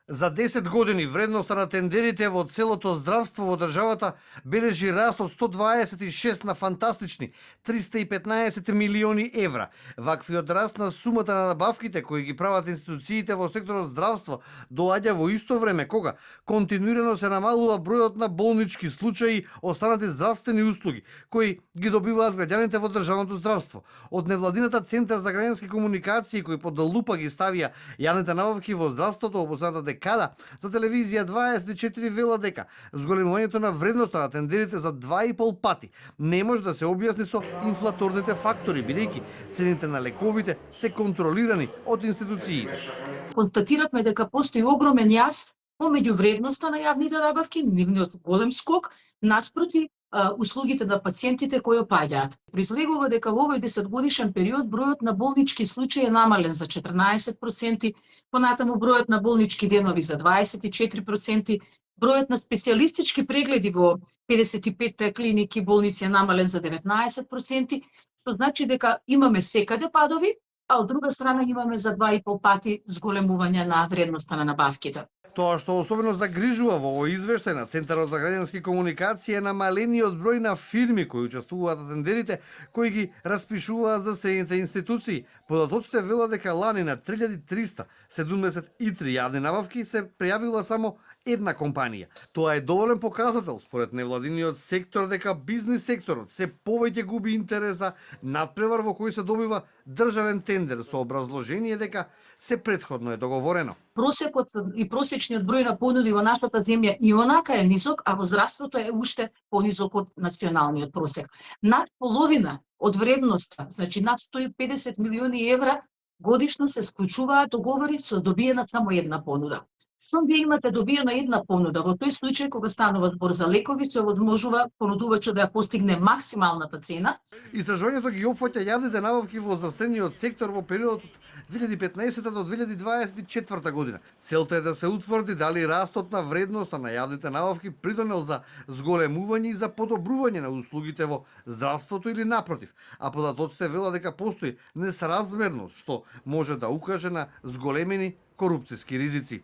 За 10 години вредноста на тендерите во целото здравство во државата бележи раст од 126 на фантастични 315 милиони евра. Ваквиот раст на сумата на набавките кои ги прават институциите во секторот здравство доаѓа во исто време кога континуирано се намалува бројот на болнички случаи, останати здравствени услуги кои ги добиваат граѓаните во државното здравство. Од невладината Центар за граѓански комуникации кој под лупа ги ставија јавните набавки во здравството во последната декада, за телевизија 24 вела дека зголемувањето на вредноста на тендерите за 2,5 пати не може да се објасни со инфлаторните фактори, бидејќи цените на лековите се контролирани од институциите. Констатиравме дека постои огромен јаз помеѓу вредноста на јавните набавки, нивниот голем скок, наспроти услугите на пациентите кои опаѓаат. Произлегува дека во овој 10-годишен период бројот на болнички случаи е намален за 14%, понатаму бројот на болнички денови за 24%, бројот на специјалистички прегледи во 55 клиники и болници е намален за 19%, што значи дека имаме секаде падови, а од друга страна имаме за 2,5 пати зголемување на вредноста на набавките. Тоа што особено загрижува во овој извештај на Центарот за граѓански комуникации е намалениот број на фирми кои учествуваат на тендерите, кои ги распишуваат здравствените институции. Податоците велат дека лани на 3373 јавни набавки се пријавила само една компанија. Тоа е доволен показател според невладиниот сектор дека бизнис секторот се повеќе губи интерес за надпревар во кој се добива државен тендер со образложение дека се претходно е договорено. Просекот и просечниот број на понуди во нашата земја и онака е нисок, а во здравството е уште понизок од националниот просек. Над половина од вредноста, значи над 150 милиони евра годишно се склучуваат договори со добиена само една понуда. Штом вие имате добиена една понуда, во тој случај кога станува збор за лекови, се овозможува понудувачот да ја постигне максималната цена. Истражувањето ги опфаќа јавните набавки во здравствениот сектор во периодот од 2015 до 2024 година. Целта е да се утврди дали растот на вредноста на јавните набавки придонел за зголемување и за подобрување на услугите во здравството или напротив. А податоците велат дека постои несразмерност што може да укаже на зголемени корупцијски ризици.